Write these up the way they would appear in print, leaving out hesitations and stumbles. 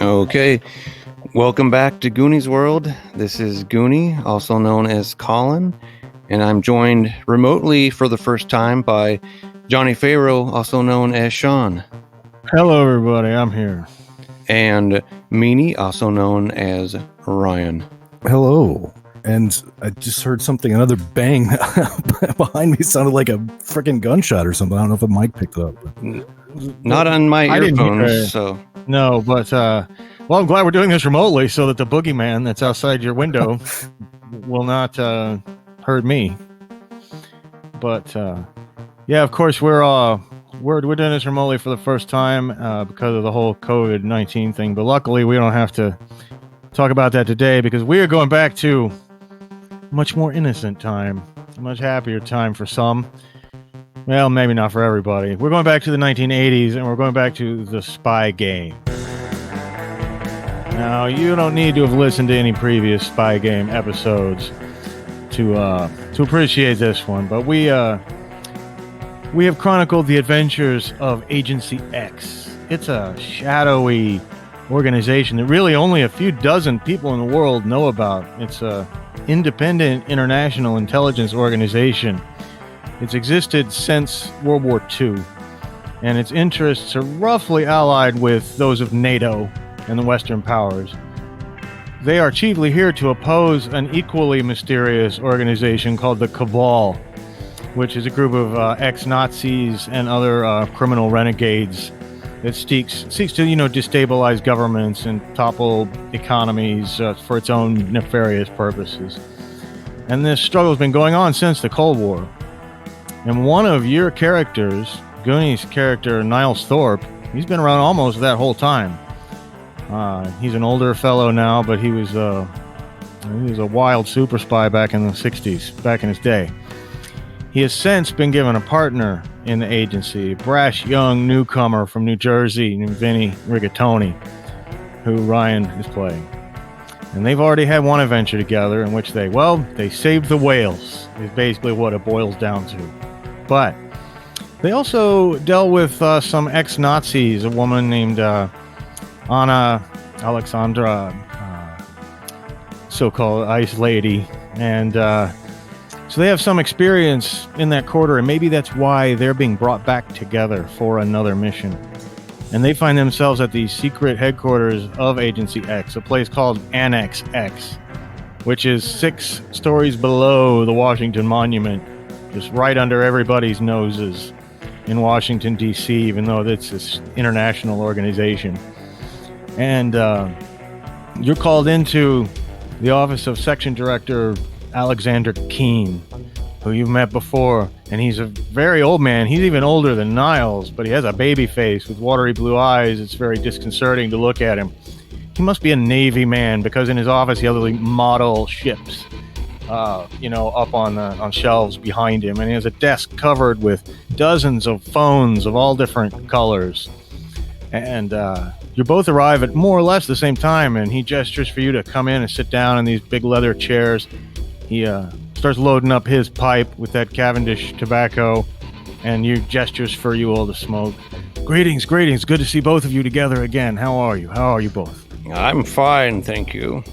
Okay, welcome back to Goonies World. This is Goonie, also known as Colin, and I'm joined remotely for the first time by Johnny Farrow, also known as Sean. Hello, everybody. I'm here. And Meanie, also known as Ryan. Hello. And I just heard something, another bang behind me. It sounded like a freaking gunshot or something. I don't know if a mic picked it up. Not on my earphones, so. No, but, well, I'm glad we're doing this remotely so that the boogeyman that's outside your window will not hurt me. But, yeah, of course, we're doing this remotely for the first time because of the whole COVID-19 thing. But luckily, we don't have to talk about that today because we are going back to much more innocent time, a much happier time for some. Well, maybe not for everybody. We're going back to the 1980s, and we're going back to the spy game. Now, you don't need to have listened to any previous spy game episodes to appreciate this one, but we have chronicled the adventures of Agency X. It's a shadowy organization that really only a few dozen people in the world know about. It's a independent international intelligence organization. It's existed since World War II, and its interests are roughly allied with those of NATO and the Western powers. They are chiefly here to oppose an equally mysterious organization called the Cabal, which is a group of ex-Nazis and other criminal renegades that seeks to, destabilize governments and topple economies for its own nefarious purposes. And this struggle has been going on since the Cold War. And one of your characters, Goonies' character, Niles Thorpe, he's been around almost that whole time. He's an older fellow now, but he was a wild super spy back in the 60s, back in his day. He has since been given a partner in the agency, a brash young newcomer from New Jersey named Vinny Rigatoni, who Ryan is playing. And they've already had one adventure together in which they saved the whales, is basically what it boils down to. But they also dealt with some ex-Nazis, a woman named Anna Alexandra, so-called Ice Lady, and so they have some experience in that quarter, and maybe that's why they're being brought back together for another mission. And they find themselves at the secret headquarters of Agency X, a place called Annex X, which is 6 stories below the Washington Monument, just right under everybody's noses in Washington, D.C., even though it's this international organization. And you're called into the office of Section Director Alexander Keene, who you've met before, and he's a very old man. He's even older than Niles, but he has a baby face with watery blue eyes. It's very disconcerting to look at him. He must be a Navy man because in his office he has model ships, up on shelves behind him, and he has a desk covered with dozens of phones of all different colors. And you both arrive at more or less the same time, and he gestures for you to come in and sit down in these big leather chairs. He starts loading up his pipe with that Cavendish tobacco, and you gestures for you all to smoke. Greetings. Good to see both of you together again. How are you? How are you both? I'm fine, thank you.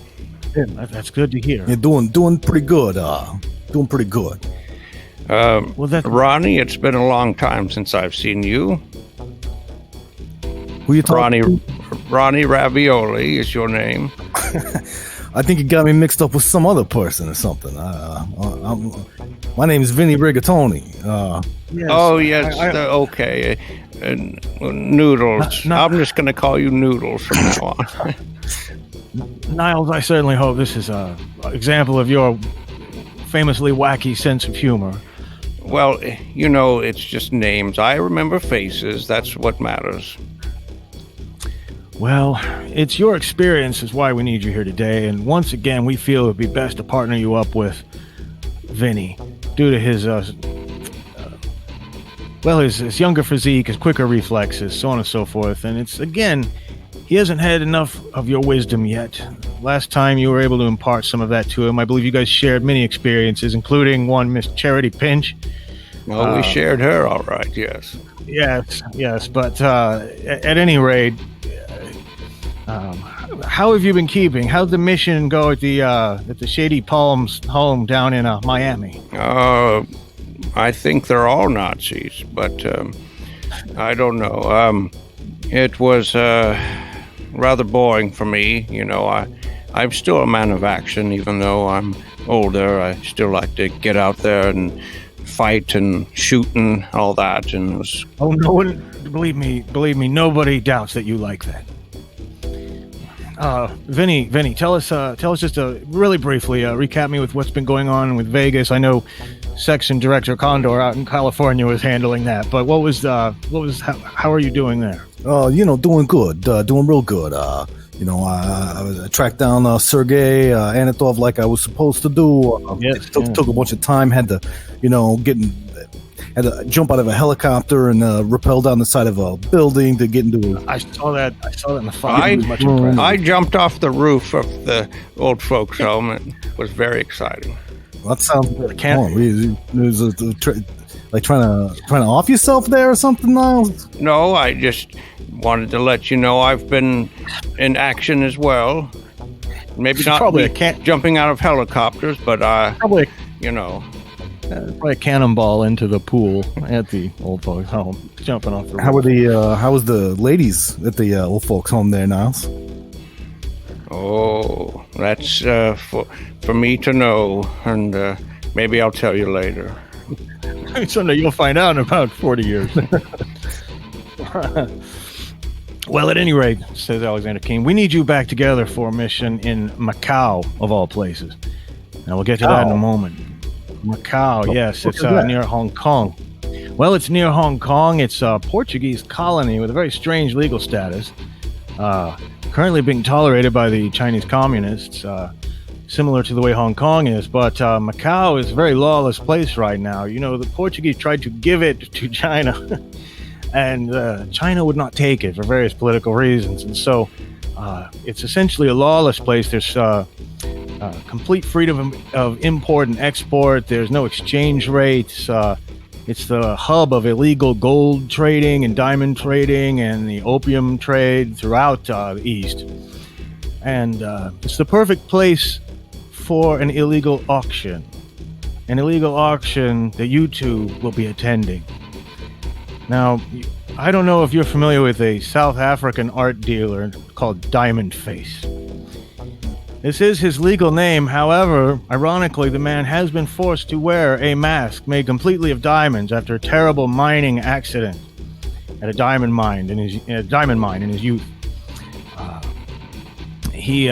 Yeah, that's good to hear. You're doing pretty good. Doing pretty good. Ronnie, it's been a long time since I've seen you. Who you talking to? Ronnie Ravioli is your name. I think you got me mixed up with some other person or something. My name is Vinny Rigatoni. Yes. Okay. Noodles. I'm just going to call you Noodles from now on. Niles, I certainly hope this is an example of your famously wacky sense of humor. Well, it's just names. I remember faces. That's what matters. Well, it's your experience is why we need you here today, and once again, we feel it would be best to partner you up with Vinny, due to his his younger physique, his quicker reflexes, so on and so forth, and it's, again, he hasn't had enough of your wisdom yet. Last time you were able to impart some of that to him, I believe you guys shared many experiences, including one Miss Charity Pinch. Well, we shared her, all right, yes. Yes, but at any rate, How have you been keeping? How'd the mission go at the Shady Palms home down in Miami? I think they're all Nazis, but I don't know. It was rather boring for me. You know, I'm still a man of action, even though I'm older. I still like to get out there and fight and shoot and all that. And it was... Oh, no one, believe me, nobody doubts that you like that. Vinny, tell us just really briefly, recap me with what's been going on with Vegas. I know Section Director Condor out in California was handling that, but how are you doing there? Doing good, doing real good. I tracked down Sergei Anatov like I was supposed to do. Yes, took a bunch of time. Had to jump out of a helicopter and rappel down the side of a building to get into. I saw that in the file. I jumped off the roof of the old folks' home. It was very exciting. That sounds like trying to off yourself there or something, Niles? No, I just wanted to let you know I've been in action as well. Maybe not probably jumping out of helicopters, but probably probably a cannonball into the pool at the old folks' home, jumping off the roof. How was the ladies at the old folks' home there, Niles? Oh, that's for me to know, and maybe I'll tell you later. Someday you'll find out in about 40 years. Well, at any rate, says Alexander King, we need you back together for a mission in Macau, of all places. Now, we'll get to that in a moment. Macau, yes, it's near Hong Kong. Well, it's near Hong Kong. It's a Portuguese colony with a very strange legal status. Currently being tolerated by the Chinese communists, similar to the way Hong Kong is. But Macau is a very lawless place right now. You know, the Portuguese tried to give it to China, and China would not take it for various political reasons. And so it's essentially a lawless place. There's complete freedom of import and export. There's no exchange rates. It's the hub of illegal gold trading and diamond trading and the opium trade throughout the East. And it's the perfect place for an illegal auction that you two will be attending. Now, I don't know if you're familiar with a South African art dealer called Diamondface. This is his legal name. However, ironically, the man has been forced to wear a mask made completely of diamonds after a terrible mining accident at a diamond mine in his youth. He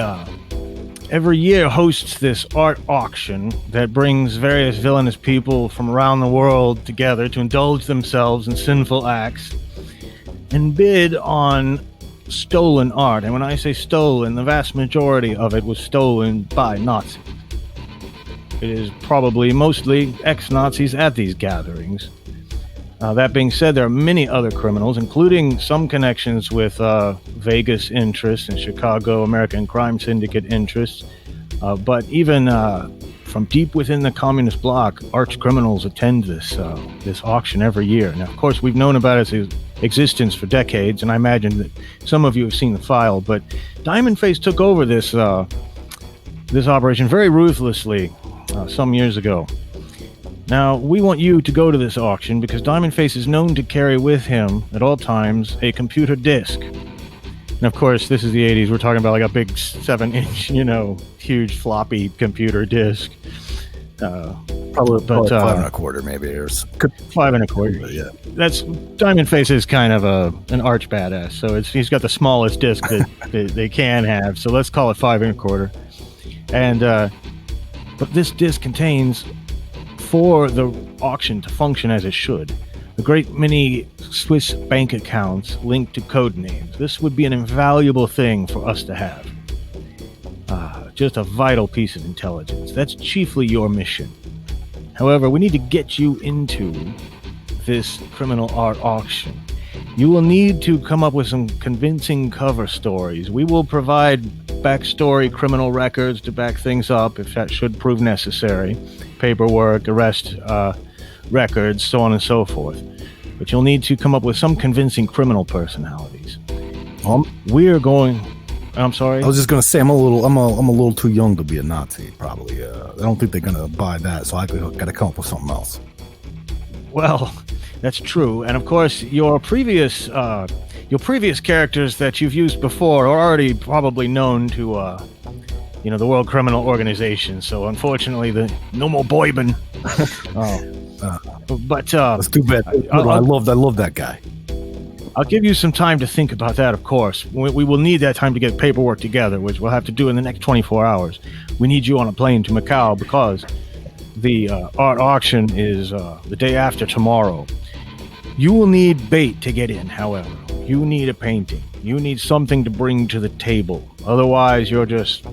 every year hosts this art auction that brings various villainous people from around the world together to indulge themselves in sinful acts and bid on stolen art. And when I say stolen, the vast majority of it was stolen by Nazis. It is probably mostly ex-Nazis at these gatherings. That being said, there are many other criminals, including some connections with Vegas interests and Chicago American crime syndicate interests. But even from deep within the communist bloc, arch criminals attend this auction every year. Now, of course, we've known about its existence for decades, and I imagine that some of you have seen the file. But Diamondface took over this operation very ruthlessly some years ago. Now, we want you to go to this auction because Diamondface is known to carry with him at all times a computer disk. And of course, this is the 80s. We're talking about like a big 7-inch, huge floppy computer disk. Probably 5 1/4 maybe, or 5 1/4. Yeah, that's Diamondface is kind of an arch badass. So he's got the smallest disc that they can have. So let's call it 5 1/4. And but this disc contains, for the auction to function as it should, a great many Swiss bank accounts linked to code names. This would be an invaluable thing for us to have. Just a vital piece of intelligence. That's chiefly your mission. However, we need to get you into this criminal art auction. You will need to come up with some convincing cover stories. We will provide backstory criminal records to back things up if that should prove necessary. Paperwork, arrest records, so on and so forth. But you'll need to come up with some convincing criminal personalities. We're going I'm sorry. I was just gonna say I'm a little too young to be a Nazi. Probably. I don't think they're gonna buy that. So I gotta come up with something else. Well, that's true, and of course, your previous characters that you've used before are already probably known to, the World Criminal Organization. So unfortunately, no more Boyben. But that's too bad. I love that guy. I'll give you some time to think about that. Of course, we will need that time to get paperwork together, which we'll have to do in the next 24 hours. We need you on a plane to Macau because the art auction is the day after tomorrow. You will need bait to get in, however. You need a painting. You need something to bring to the table. Otherwise, you're just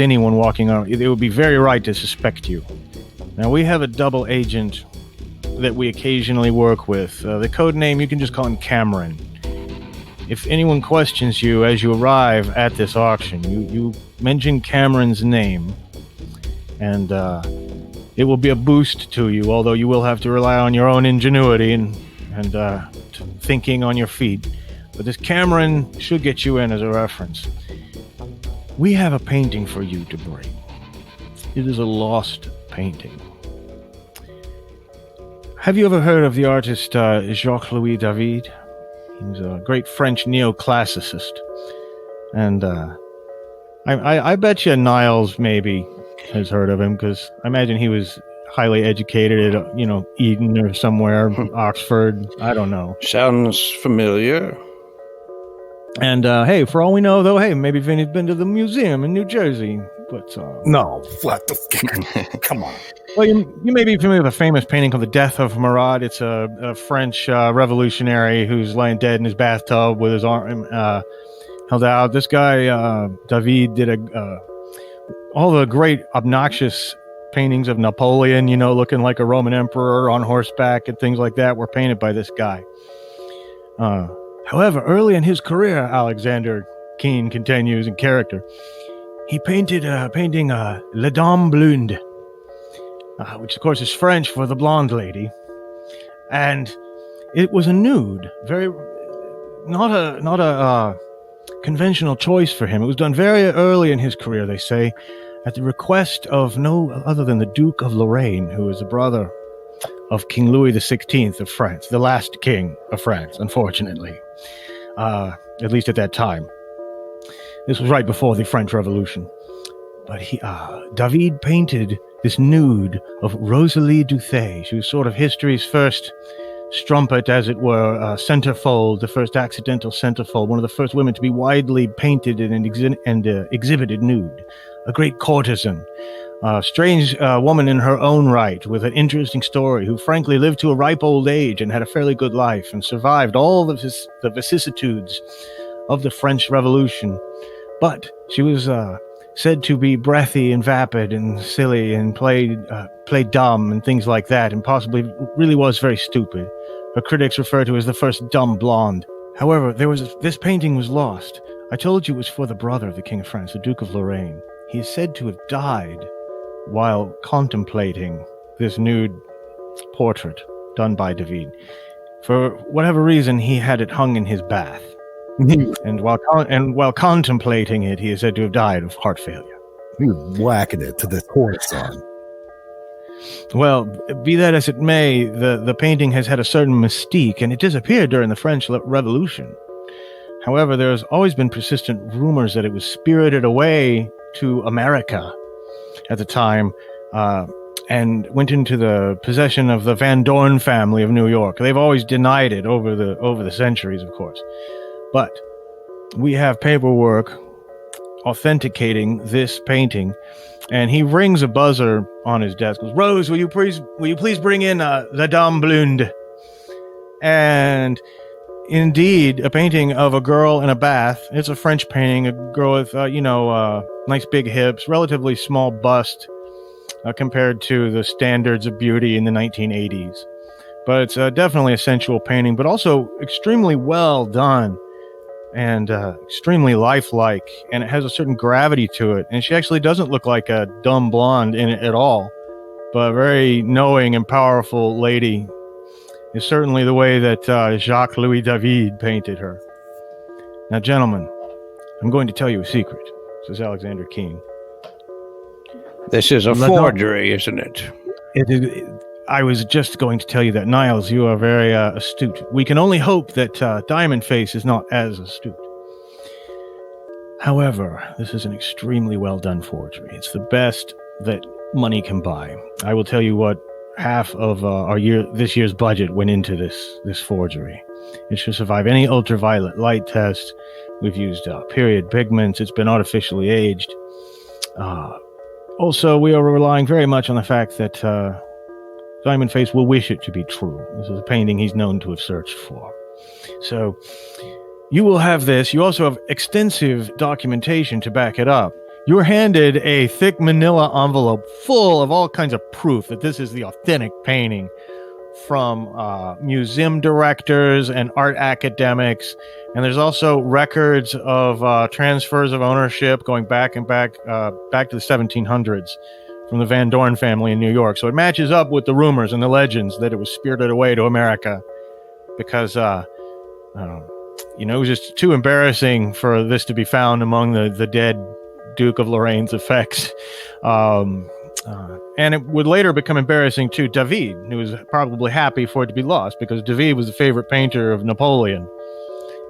anyone walking around. It would be very right to suspect you. Now, we have a double agent that we occasionally work with. The code name, you can just call him Cameron. If anyone questions you as you arrive at this auction, you mention Cameron's name, and it will be a boost to you, although you will have to rely on your own ingenuity and thinking on your feet. But this Cameron should get you in as a reference. We have a painting for you to bring. It is a lost painting. Have you ever heard of the artist Jacques-Louis David? He's a great French neoclassicist. And I bet you Niles maybe has heard of him, because I imagine he was highly educated at, Eton or somewhere, Oxford. I don't know. Sounds familiar. And hey, for all we know, though, hey, maybe Vinny's been to the museum in New Jersey. But no, flat the come on. Well, you may be familiar with a famous painting called The Death of Marat. It's a French revolutionary who's laying dead in his bathtub with his arm held out. This guy, David, did all the great obnoxious paintings of Napoleon, looking like a Roman emperor on horseback and things like that, were painted by this guy. However, early in his career, Alexander Keane continues in character. He painted a painting, La Dame Blonde, which of course is French for the blonde lady, and it was a nude, not a conventional choice for him. It was done very early in his career, they say, at the request of no other than the Duke of Lorraine, who is the brother of King Louis XVI of France, the last king of France, unfortunately, at least at that time. This was right before the French Revolution. But David painted this nude of Rosalie Doucet. She was sort of history's first strumpet, as it were, centerfold, the first accidental centerfold, one of the first women to be widely painted and exhibited nude. A great courtesan, a strange woman in her own right, with an interesting story, who frankly lived to a ripe old age and had a fairly good life and survived all of the vicissitudes of the French Revolution. But she was said to be breathy and vapid and silly and played dumb and things like that, and possibly really was very stupid. Her critics refer to her as the first dumb blonde. However, this painting was lost. I told you it was for the brother of the King of France, the Duke of Lorraine. He is said to have died while contemplating this nude portrait done by David. For whatever reason, he had it hung in his bath. And while contemplating it, he is said to have died of heart failure. He was whacking it to the courtesan. Well, be that as it may, the painting has had a certain mystique, and it disappeared during the French Revolution. However, there's always been persistent rumors that it was spirited away to America at the time, and went into the possession of the Van Dorn family of New York. They've always denied it over the centuries, of course. But we have paperwork authenticating this painting, and he rings a buzzer on his desk. Goes, Rose, will you please bring in La Dame Blonde? And indeed, a painting of a girl in a bath. It's a French painting, a girl with nice big hips, relatively small bust compared to the standards of beauty in the 1980s. But it's definitely a sensual painting, but also extremely well done. And extremely lifelike, and it has a certain gravity to it. And she actually doesn't look like a dumb blonde in it at all, but a very knowing and powerful lady. Is certainly the way that Jacques-Louis David painted her. Now, gentlemen, I'm going to tell you a secret, says Alexander Keene. This is a forgery, isn't it? I was just going to tell you that, Niles, you are very astute. We can only hope that Diamondface is not as astute. However, this is an extremely well-done forgery. It's the best that money can buy. I will tell you what half of this year's budget went into this forgery. It should survive any ultraviolet light test. We've used period pigments. It's been artificially aged. Also, we are relying very much on the fact that Diamondface will wish it to be true. This is a painting he's known to have searched for. So, you will have this. You also have extensive documentation to back it up. You were handed a thick manila envelope full of all kinds of proof that this is the authentic painting from museum directors and art academics. And there's also records of transfers of ownership going back to the 1700s from the Van Dorn family in New York. So it matches up with the rumors and the legends that it was spirited away to America because, it was just too embarrassing for this to be found among the dead Duke of Lorraine's effects. And it would later become embarrassing to David, who was probably happy for it to be lost because David was a favorite painter of Napoleon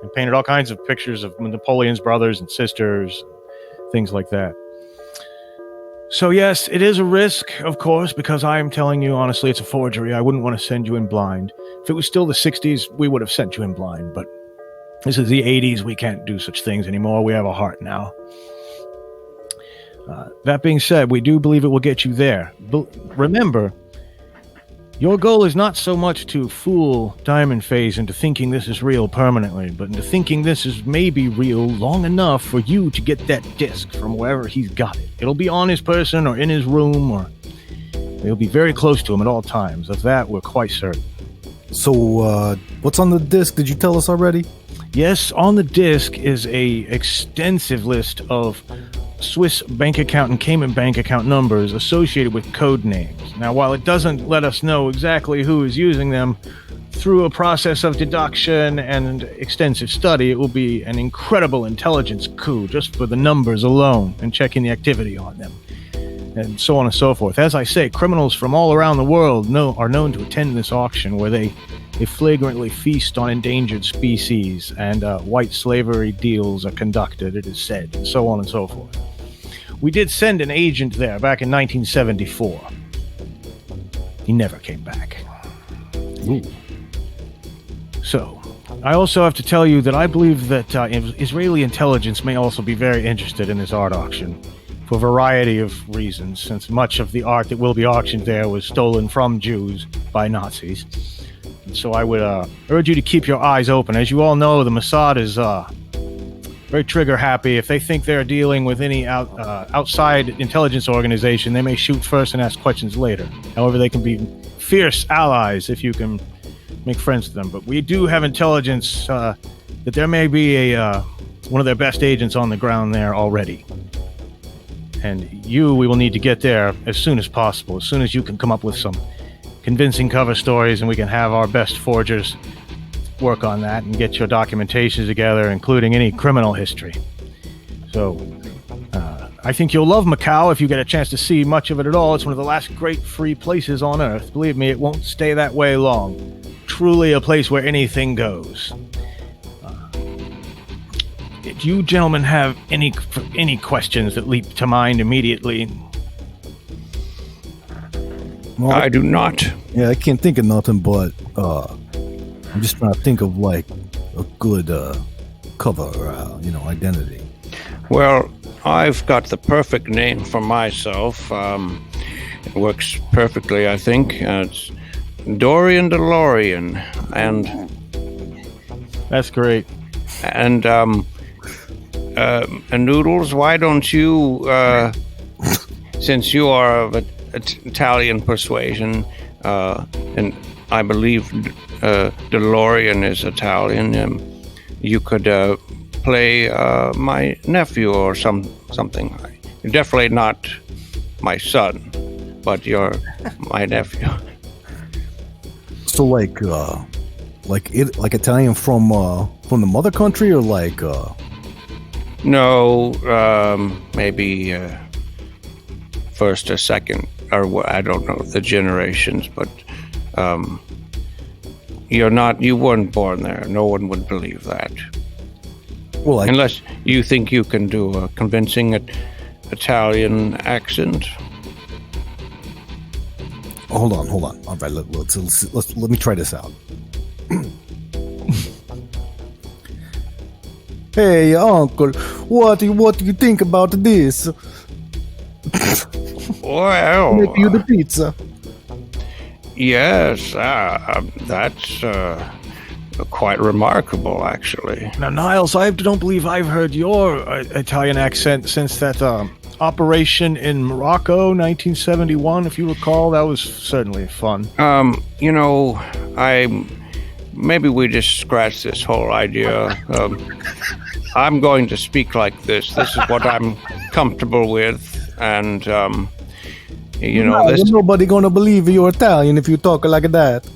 and painted all kinds of pictures of Napoleon's brothers and sisters, things like that. So yes, it is a risk, of course, because I am telling you honestly, it's a forgery. I wouldn't want to send you in blind. If it was still the 60s, we would have sent you in blind, but this is the 80s. We can't do such things anymore. We have a heart now. That being said, we do believe it will get you there. But remember, your goal is not so much to fool Diamondface into thinking this is real permanently, but into thinking this is maybe real long enough for you to get that disc from wherever he's got it. It'll be on his person or in his room, or it'll be very close to him at all times. Of that, we're quite certain. So, what's on the disc? Did you tell us already? Yes, on the disc is a extensive list of Swiss bank account and Cayman bank account numbers associated with code names. Now, while it doesn't let us know exactly who is using them, through a process of deduction and extensive study, it will be an incredible intelligence coup just for the numbers alone and checking the activity on them, and so on and so forth. As I say, criminals from all around the world are known to attend this auction where they flagrantly feast on endangered species and white slavery deals are conducted, it is said, and so on and so forth. We did send an agent there back in 1974. He never came back. Ooh. So, I also have to tell you that I believe that Israeli intelligence may also be very interested in this art auction for a variety of reasons, since much of the art that will be auctioned there was stolen from Jews by Nazis. And so I would urge you to keep your eyes open. As you all know, the Mossad is very trigger happy. If they think they're dealing with any outside intelligence organization, they may shoot first and ask questions later. However, they can be fierce allies if you can make friends with them. But we do have intelligence that there may be one of their best agents on the ground there already. And we will need to get there as soon as possible, as soon as you can come up with some convincing cover stories and we can have our best forgers work on that and get your documentation together, including any criminal history. So, I think you'll love Macau if you get a chance to see much of it at all. It's one of the last great free places on Earth. Believe me, it won't stay that way long. Truly a place where anything goes. Do you gentlemen have any questions that leap to mind immediately? Well, I do not. Yeah, I can't think of nothing, but I'm just trying to think of like a good cover, identity. Well, I've got the perfect name for myself. It works perfectly, I think. It's Dorian DeLorean, and that's great. And Noodles, why don't you, since you are of Italian persuasion, and I believe DeLorean is Italian, you could play my nephew or something. You're definitely not my son, but you're my nephew. So like Italian from the mother country, or like No, maybe first or second, or I don't know the generations, but you weren't born there. No one would believe that. Well, Unless you think you can do a convincing Italian accent. hold on. All right, let me try this out. Hey, uncle, what do you think about this? Well, Make you the pizza. yes, that's quite remarkable, actually. Now, Niles, I don't believe I've heard your Italian accent since that operation in Morocco, 1971. If you recall, that was certainly fun. Maybe we just scratch this whole idea. I'm going to speak like this. This is what I'm comfortable with, and this. Nobody gonna believe you're Italian if you talk like that.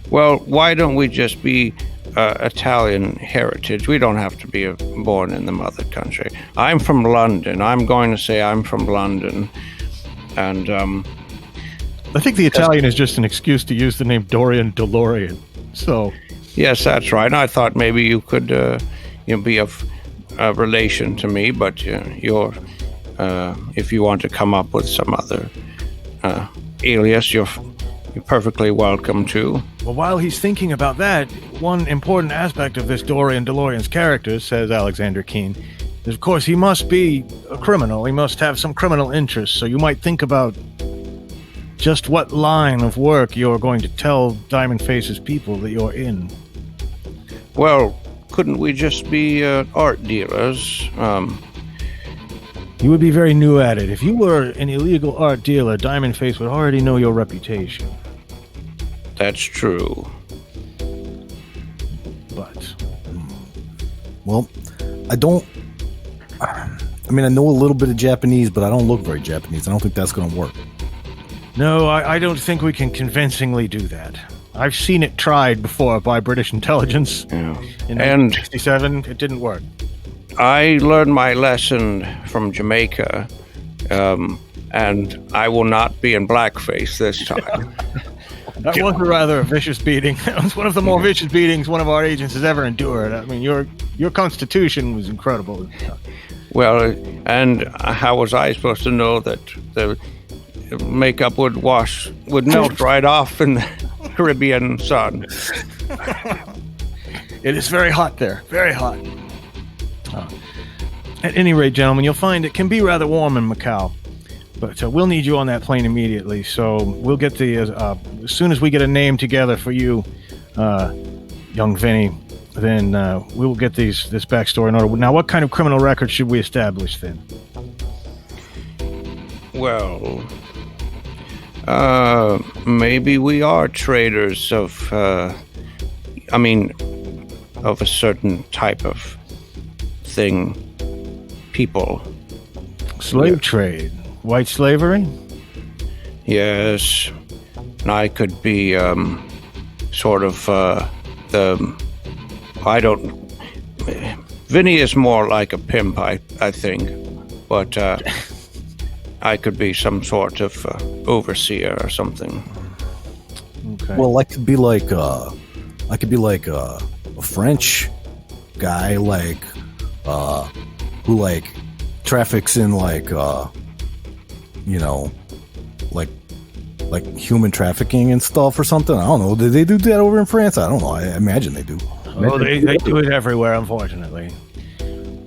Well, why don't we just be Italian heritage? We don't have to be born in the mother country. I'm from London. I'm going to say I'm from London, and I think the Italian is just an excuse to use the name Dorian DeLorean. So, yes, that's right. I thought maybe you could, be of relation to me, but you're, if you want to come up with some other alias, you're perfectly welcome to. well, while he's thinking about that, one important aspect of this Dorian DeLorean's character, says Alexander Keene, is of course he must be a criminal. He must have some criminal interest. So you might think about just what line of work you're going to tell Diamondface's people that you're in. Well, couldn't we just be art dealers? You would be very new at it. If you were an illegal art dealer, Diamondface would already know your reputation. That's true. But Well, I know a little bit of Japanese, but I don't look very Japanese. I don't think that's gonna work. no, I don't think we can convincingly do that. I've seen it tried before by British intelligence. Yeah. In And 1967, it didn't work. I learned my lesson from Jamaica, and I will not be in blackface this time. That was a vicious beating. That was one of the more vicious beatings one of our agents has ever endured. I mean, your constitution was incredible. Well, and how was I supposed to know that the makeup would melt right off in the Caribbean sun? It is very hot there. Very hot. At any rate, gentlemen, you'll find it can be rather warm in Macau. But we'll need you on that plane immediately. So we'll get as soon as we get a name together for you, young Vinny, then we will get this backstory in order. Now, what kind of criminal record should we establish then? Well, maybe we are traders of a certain type of thing, people. Slave trade. White slavery? Yes. And I could be, Vinny is more like a pimp, I think. But, I could be some sort of overseer or something. Okay. Well, I could be like a French guy, who traffics in like human trafficking and stuff or something. I don't know. Did they do that over in France? I don't know. I imagine they do. Oh, they do it everywhere, unfortunately.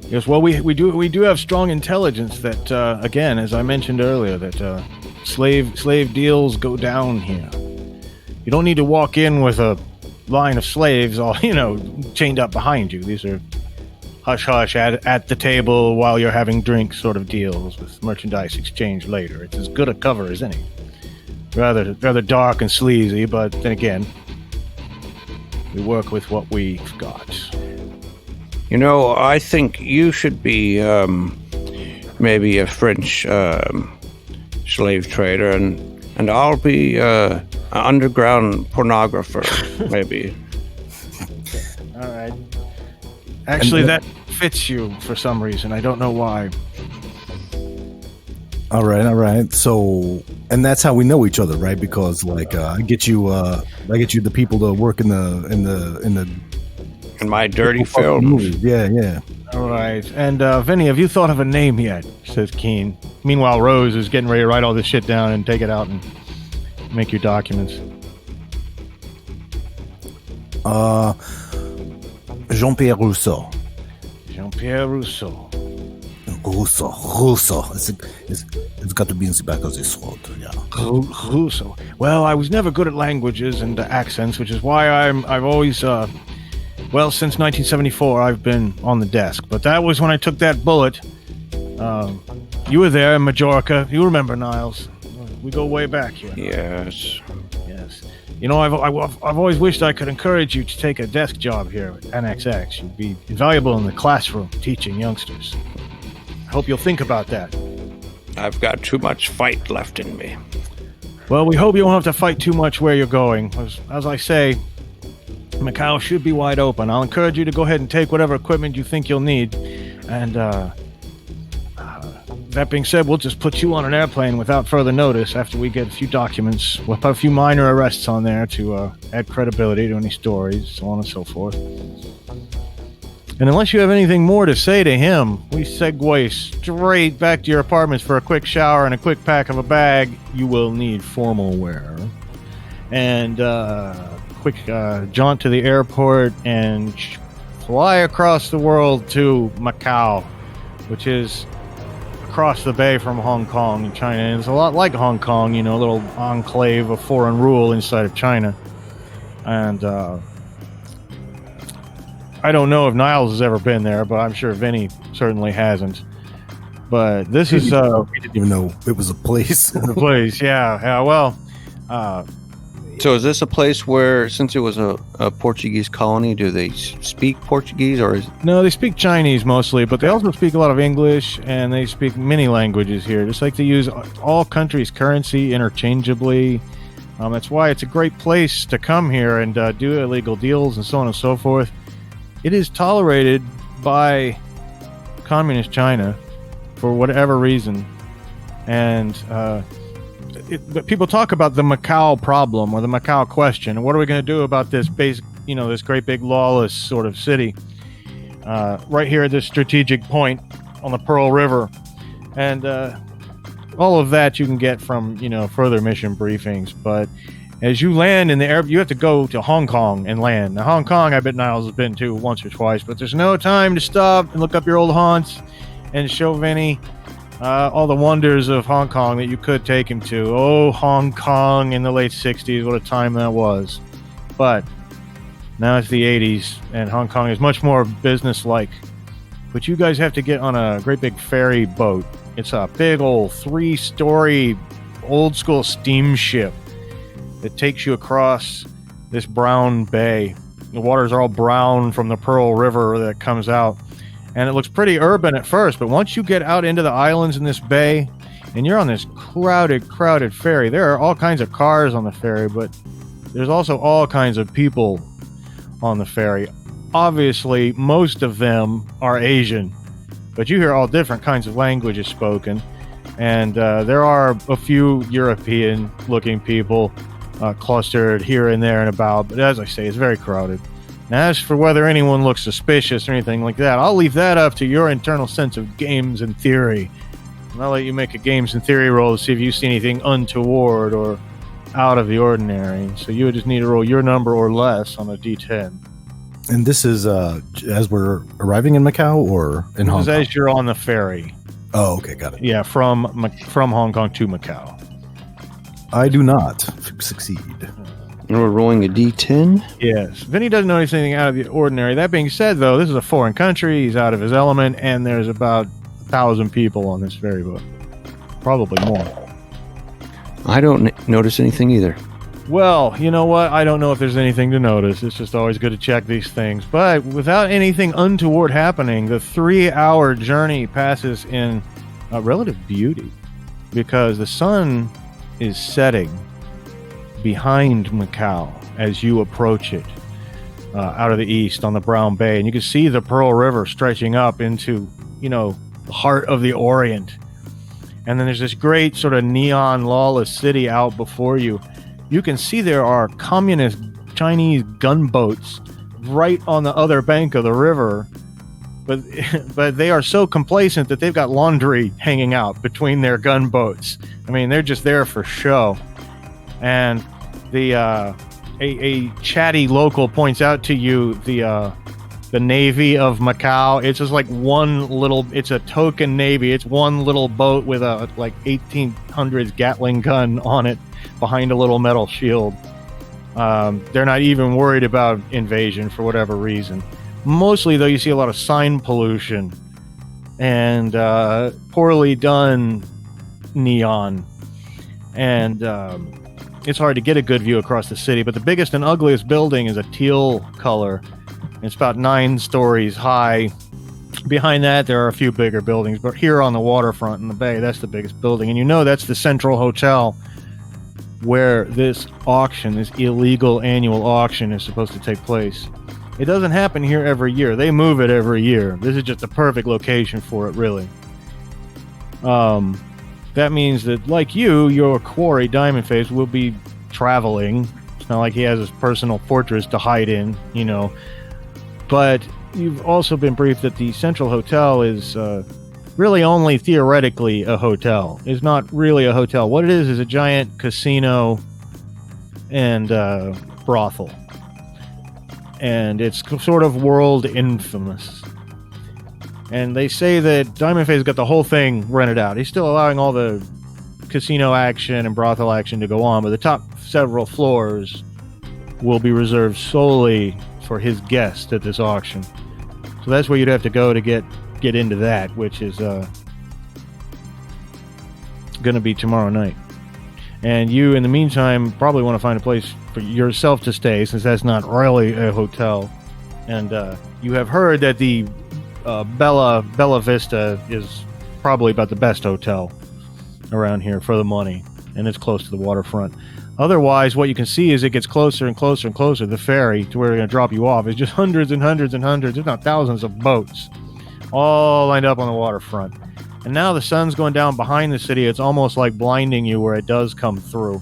Yes, well, we do have strong intelligence that, again, as I mentioned earlier, that slave deals go down here. You don't need to walk in with a line of slaves all, chained up behind you. These are hush-hush at the table while you're having drinks sort of deals with merchandise exchange later. It's as good a cover as any. Rather dark and sleazy, but then again, we work with what we've got. I think you should be maybe a French slave trader, and I'll be an underground pornographer, maybe. All right. Actually, that fits you for some reason. I don't know why. All right. So, and that's how we know each other, right? Because like I get you the people to work in my dirty films. Yeah. All right. And Vinny, have you thought of a name yet? Says Keen. Meanwhile, Rose is getting ready to write all this shit down and take it out and make your documents. Jean-Pierre Rousseau. Jean-Pierre Rousseau. Rousseau. It's got to be in the back of this throat. Yeah. Rousseau. Well, I was never good at languages and accents, which is why I've always, since 1974, I've been on the desk. But that was when I took that bullet. You were there in Majorca. You remember, Niles? We go way back here. Yes. You know, I've always wished I could encourage you to take a desk job here at NXX. You'd be invaluable in the classroom teaching youngsters. I hope you'll think about that. I've got too much fight left in me. Well, we hope you won't have to fight too much where you're going. As I say, Macau should be wide open. I'll encourage you to go ahead and take whatever equipment you think you'll need. And that being said, we'll just put you on an airplane without further notice after we get a few documents. We'll put a few minor arrests on there to add credibility to any stories, so on and so forth. And unless you have anything more to say to him, we segue straight back to your apartments for a quick shower and a quick pack of a bag. You will need formal wear. And quick jaunt to the airport and fly across the world to Macau, which is across the bay from Hong Kong in China. And it's a lot like Hong Kong, you know, a little enclave of foreign rule inside of China. And I don't know if Niles has ever been there, but I'm sure Vinny certainly hasn't. But this is... we didn't even know it was a place. The place, yeah. Well... So is this a place where, since it was a Portuguese colony, do they speak Portuguese or is... No, they speak Chinese mostly, but they also speak a lot of English, and they speak many languages here. Just like they use all countries' currency interchangeably. That's why it's a great place to come here and do illegal deals and so on and so forth. It is tolerated by communist China for whatever reason. And... but people talk about the Macau problem or the Macau question, and what are we going to do about this basic, you know, this great big lawless sort of city right here at this strategic point on the Pearl River, and all of that you can get from, you know, further mission briefings. But as you land in the air, you have to go to Hong Kong and land. Now, Hong Kong, I bet Niles has been to once or twice, but there's no time to stop and look up your old haunts and show Vinny all the wonders of Hong Kong that you could take him to. Oh, Hong Kong in the late 60s, what a time that was. But now it's the 80s, and Hong Kong is much more business-like. But you guys have to get on a great big ferry boat. It's a big old 3-story old-school steamship that takes you across this brown bay. The waters are all brown from the Pearl River that comes out. And it looks pretty urban at first, but once you get out into the islands in this bay, and you're on this crowded ferry, there are all kinds of cars on the ferry, but there's also all kinds of people on the ferry. Obviously, most of them are Asian, but you hear all different kinds of languages spoken, and there are a few European-looking people clustered here and there and about, but as I say, it's very crowded. Now, as for whether anyone looks suspicious or anything like that, I'll leave that up to your internal sense of games and theory. And I'll let you make a games and theory roll to see if you see anything untoward or out of the ordinary. So you would just need to roll your number or less on a D10. And this is as we're arriving in Macau or in Hong Kong? As you're on the ferry. Oh, okay, got it. Yeah, from Hong Kong to Macau. I do not succeed. And we're rolling a D10? Yes. Vinny doesn't notice anything out of the ordinary. That being said, though, this is a foreign country. He's out of his element, and there's about 1,000 people on this ferry boat. Probably more. I don't notice anything either. Well, you know what? I don't know if there's anything to notice. It's just always good to check these things. But without anything untoward happening, the 3-hour journey passes in relative beauty because the sun is setting behind Macau as you approach it. out of the east on the Brown Bay, and you can see the Pearl River stretching up into, the heart of the Orient. And then there's this great sort of neon lawless city out before you. You can see there are communist Chinese gunboats right on the other bank of the river, but they are so complacent that they've got laundry hanging out between their gunboats. I mean, they're just there for show. And a chatty local points out to you the Navy of Macau. It's just like it's a token Navy. It's one little boat with a 1800s Gatling gun on it behind a little metal shield. They're not even worried about invasion for whatever reason. Mostly, though, you see a lot of sign pollution and poorly done neon. And it's hard to get a good view across the city, but the biggest and ugliest building is a teal color. It's about 9 stories high. Behind that, there are a few bigger buildings, but here on the waterfront in the bay, that's the biggest building. And that's the Central Hotel where this illegal annual auction is supposed to take place. It doesn't happen here every year. They move it every year. This is just the perfect location for it, really. That means that, like your quarry, Diamondface, will be traveling. It's not like he has his personal fortress to hide in, But you've also been briefed that the Central Hotel is really only theoretically a hotel. It's not really a hotel. What it is a giant casino and brothel. And it's sort of world infamous. And they say that Diamondface got the whole thing rented out. He's still allowing all the casino action and brothel action to go on, but the top several floors will be reserved solely for his guests at this auction. So that's where you'd have to go to get into that, which is going to be tomorrow night. And you, in the meantime, probably want to find a place for yourself to stay, since that's not really a hotel. And you have heard that the Bella Vista is probably about the best hotel around here for the money, and it's close to the waterfront. Otherwise, what you can see is it gets closer and closer and closer. The ferry to where they're going to drop you off is just hundreds and hundreds and hundreds, if not thousands, of boats all lined up on the waterfront. And now the sun's going down behind the city. It's almost like blinding you where it does come through,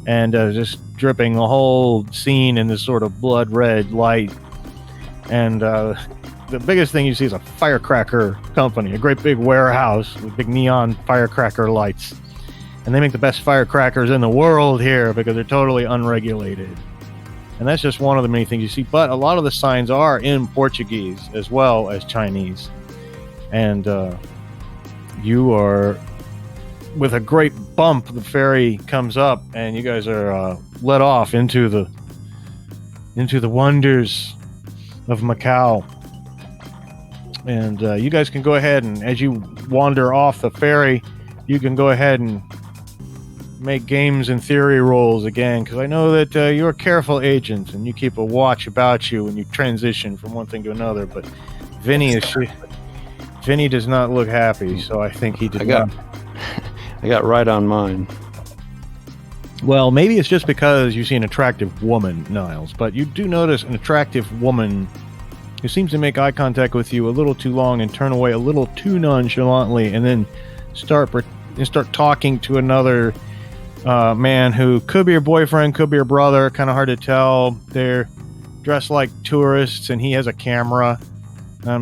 and just dripping the whole scene in this sort of blood red light. And the biggest thing you see is a firecracker company, a great big warehouse with big neon firecracker lights. And they make the best firecrackers in the world here because they're totally unregulated. And that's just one of the many things you see. But a lot of the signs are in Portuguese as well as Chinese. And you are, with a great bump, the ferry comes up and you guys are let off into the wonders of Macau. And you guys can go ahead and, as you wander off the ferry, you can go ahead and make games and theory rolls again, because I know that you're careful agents and you keep a watch about you when you transition from one thing to another. But Vinny does not look happy, so I think he did not. I got right on mine. Well, maybe it's just because you see an attractive woman, Niles, but you do notice an attractive woman who seems to make eye contact with you a little too long and turn away a little too nonchalantly, and then start talking to another man who could be your boyfriend, could be your brother, kind of hard to tell. They're dressed like tourists, and he has a camera.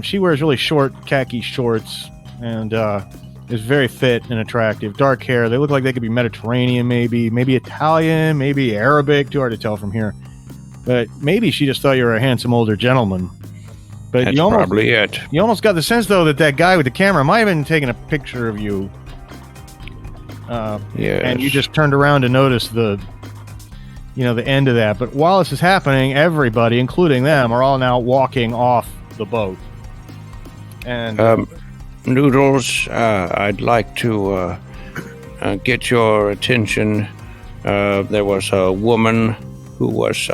She wears really short khaki shorts and is very fit and attractive. Dark hair. They look like they could be Mediterranean, maybe Italian, maybe Arabic. Too hard to tell from here. But maybe she just thought you were a handsome older gentleman. But That's probably it. You almost got the sense, though, that guy with the camera might have been taking a picture of you. Yes. And you just turned around to notice the end of that. But while this is happening, everybody, including them, are all now walking off the boat. And Noodles, I'd like to get your attention. There was a woman who was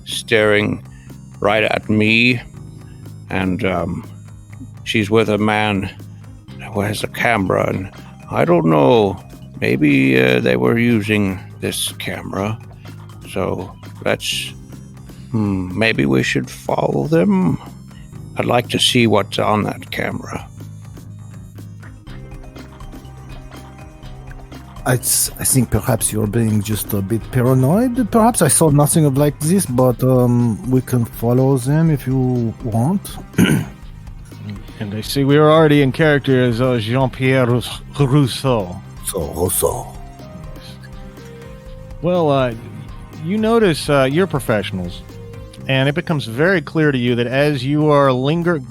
staring right at me, and she's with a man who has a camera, and I don't know, maybe they were using this camera, so let's Maybe we should follow them. I'd like to see what's on that camera. I think perhaps you're being just a bit paranoid. Perhaps I saw nothing of like this, but we can follow them if you want. And I see we are already in character as Jean-Pierre Rousseau. So, Rousseau. Well, you notice you're professionals, and it becomes very clear to you that as you are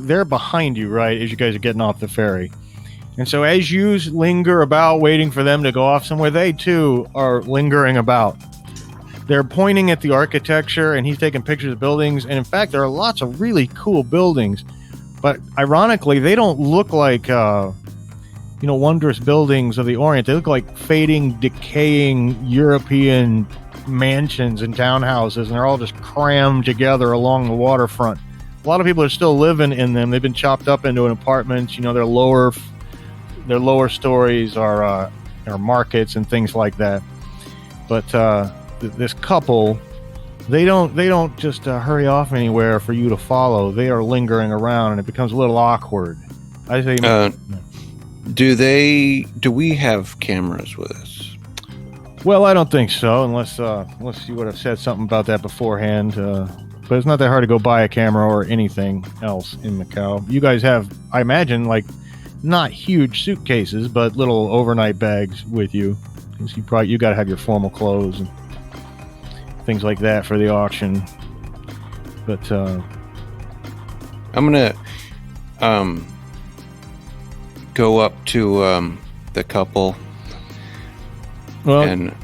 they're behind you, right, as you guys are getting off the ferry. And so as you linger about waiting for them to go off somewhere, they too are lingering about. They're pointing at the architecture, and he's taking pictures of buildings. And in fact, there are lots of really cool buildings. But ironically, they don't look like, wondrous buildings of the Orient. They look like fading, decaying European mansions and townhouses, and they're all just crammed together along the waterfront. A lot of people are still living in them. They've been chopped up into an apartments. Their lower stories are markets and things like that. But this couple, they don't just hurry off anywhere for you to follow. They are lingering around, and it becomes a little awkward. I say, do we have cameras with us? Well, I don't think so, unless you would have said something about that beforehand. But it's not that hard to go buy a camera or anything else in Macau. You guys have, I imagine, like, not huge suitcases, but little overnight bags with you. Because you got to have your formal clothes and things like that for the auction. But I'm gonna go up to the couple. Well, and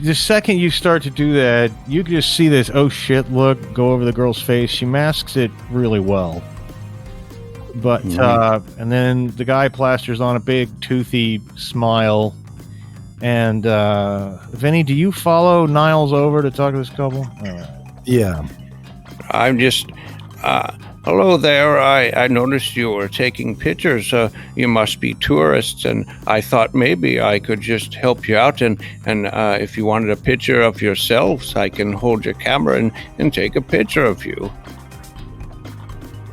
the second you start to do that, you can just see this oh shit look go over the girl's face. She masks it really well. But and then the guy plasters on a big toothy smile. And Vinny, do you follow Niles over to talk to this couple? Yeah. I'm just hello there. I noticed you were taking pictures. You must be tourists, and I thought maybe I could just help you out. And if you wanted a picture of yourselves, I can hold your camera and take a picture of you.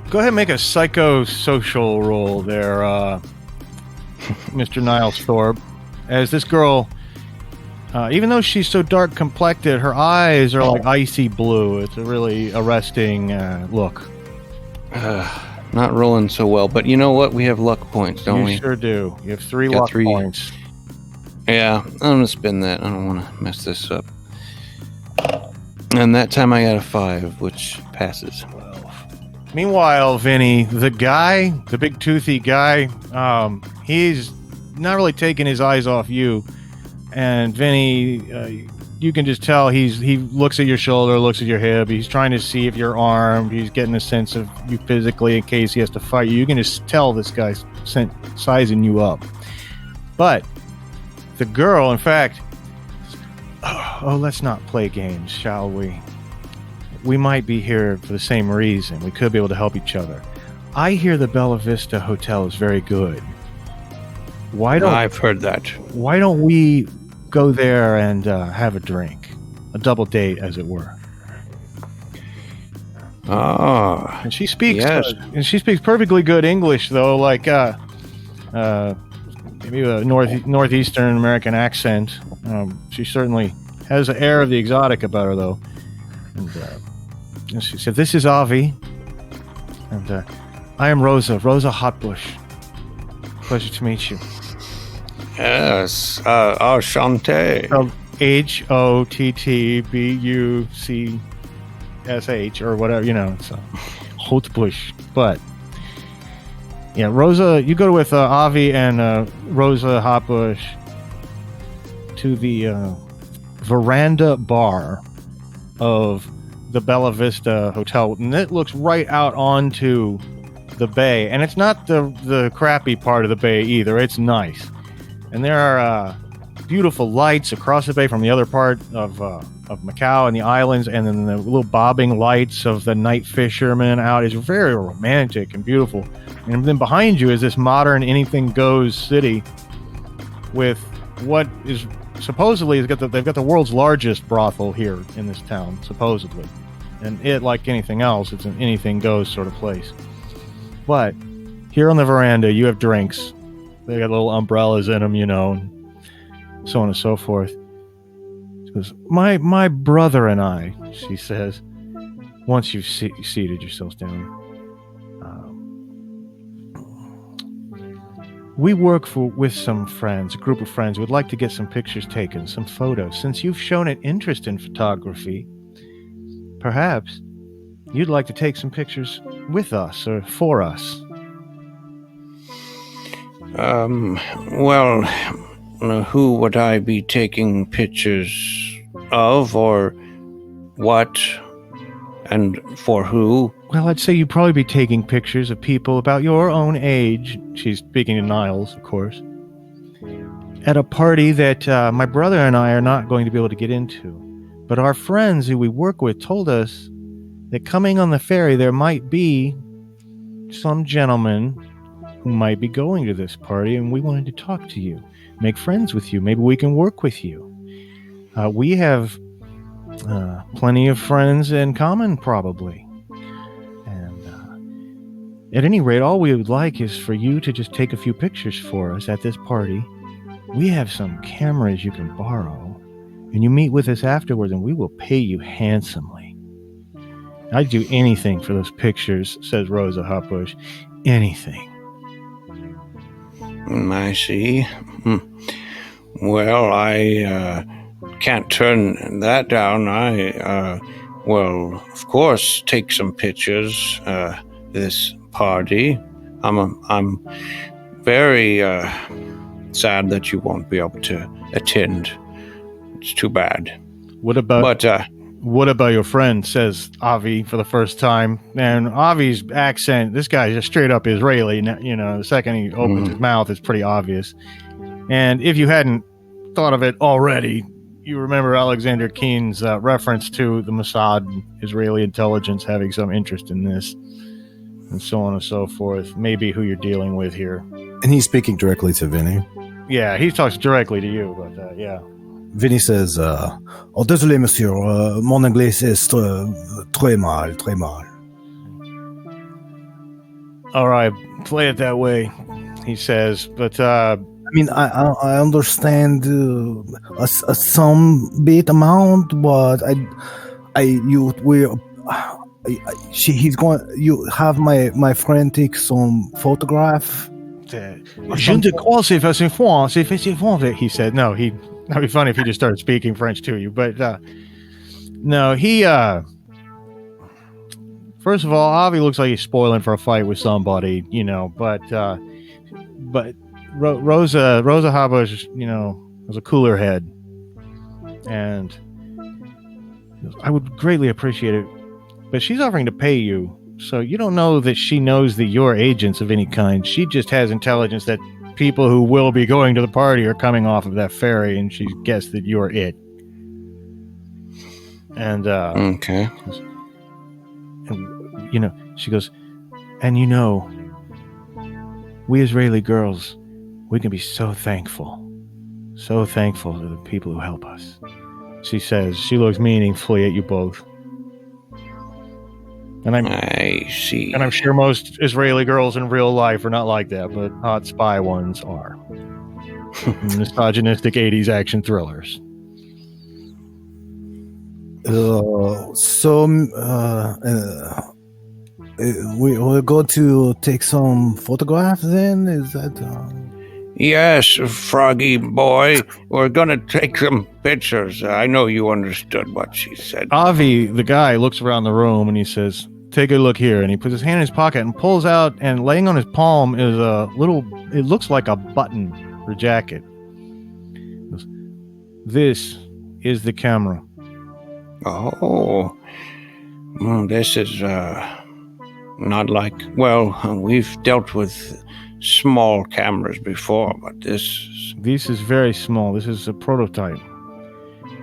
Go ahead and make a psychosocial roll there, Mr. Niles Thorpe. As this girl, even though she's so dark complected, her eyes are like icy blue. It's a really arresting look. Not rolling so well, but you know what? We have luck points, don't we? You sure do. You have three luck points. Yeah, I'm going to spend that. I don't want to mess this up. And that time I got a 5, which passes. Meanwhile, Vinny, the guy, the big toothy guy, he's not really taking his eyes off you. And Vinny, you can just tell he looks at your shoulder, looks at your hip. He's trying to see if you're armed. He's getting a sense of you physically in case he has to fight you. You can just tell this guy's sizing you up. But the girl, in fact, let's not play games, shall we? We might be here for the same reason. We could be able to help each other. I hear the Bella Vista Hotel is very good. I've heard that. Why don't we go there and have a drink, a double date, as it were? Ah, and she speaks. Yes. And she speaks perfectly good English, though, like maybe a northeastern American accent. She certainly has an air of the exotic about her, though. And she said, "This is Avi, and I am Rosa Hotbush. Pleasure to meet you." Yes, enchanté. Hottbush, or whatever, it's Hotbush. But yeah, Rosa, you go with Avi and Rosa Hotbush to the veranda bar of the Bella Vista Hotel, and it looks right out onto the bay, and it's not the crappy part of the bay either. It's nice, and there are beautiful lights across the bay from the other part of Macau and the islands, and then the little bobbing lights of the night fishermen out. Is very romantic and beautiful. And then behind you is this modern anything goes city with what is supposedly they've got the world's largest brothel here in this town, supposedly. And it, like anything else, it's an anything goes sort of place. But here on the veranda, you have drinks. They got little umbrellas in them, and so on and so forth. She goes, my brother and I, she says, once you've seated yourselves down, we work with some friends, a group of friends. We'd like to get some pictures taken, some photos. Since you've shown an interest in photography, perhaps you'd like to take some pictures with us or for us. Well, who would I be taking pictures of, or what, and for who? Well, I'd say you'd probably be taking pictures of people about your own age. She's speaking to Niles, of course. At a party that my brother and I are not going to be able to get into. But our friends who we work with told us that coming on the ferry, there might be some gentleman who might be going to this party, and we wanted to talk to you, make friends with you. Maybe we can work with you. We have plenty of friends in common, probably. And at any rate, all we would like is for you to just take a few pictures for us at this party. We have some cameras you can borrow, and you meet with us afterwards, and we will pay you handsomely. I'd do anything for those pictures, says Rosa Hotbush. Anything. I see. Well, I can't turn that down. I will, of course, take some pictures. This party. I'm very sad that you won't be able to attend. It's too bad. What about your friend, says Avi for the first time. And Avi's accent, this guy's just straight up Israeli. The second he opens his mouth, it's pretty obvious. And if you hadn't thought of it already, you remember Alexander Keen's reference to the Mossad, Israeli intelligence, having some interest in this, and so on and so forth. Maybe who you're dealing with here. And he's speaking directly to Vinny. Yeah, he talks directly to you, but yeah. Vinny says, oh, désolé, monsieur, mon anglais est très mal, très mal. All right, play it that way, he says, but... I mean, I understand a some bit amount, but he's going. You have my friend take some photograph. Je ne crois c'est facile, he said. No, that'd be funny if he just started speaking French to you. But no, he. First of all, Avi looks like he's spoiling for a fight with somebody, But Rosa Habush, has a cooler head, and I would greatly appreciate it. But she's offering to pay you, so you don't know that she knows that you're agents of any kind. She just has intelligence that people who will be going to the party are coming off of that ferry, and she guessed that you're it. And okay. And she goes, and we Israeli girls, we can be so thankful to the people who help us. She says. She looks meaningfully at you both. And I see. And I'm sure most Israeli girls in real life are not like that, but hot spy ones are. Misogynistic 80s action thrillers. We'll go to take some photographs then? Is that... Yes, Froggy boy. We're going to take some pictures. I know you understood what she said. Avi, the guy, looks around the room and he says, take a look here. And he puts his hand in his pocket and pulls out, and laying on his palm is a little, it looks like a button for jacket. He goes, this is the camera. Oh, this is not like, we've dealt with small cameras before, but this is very small. This is a prototype.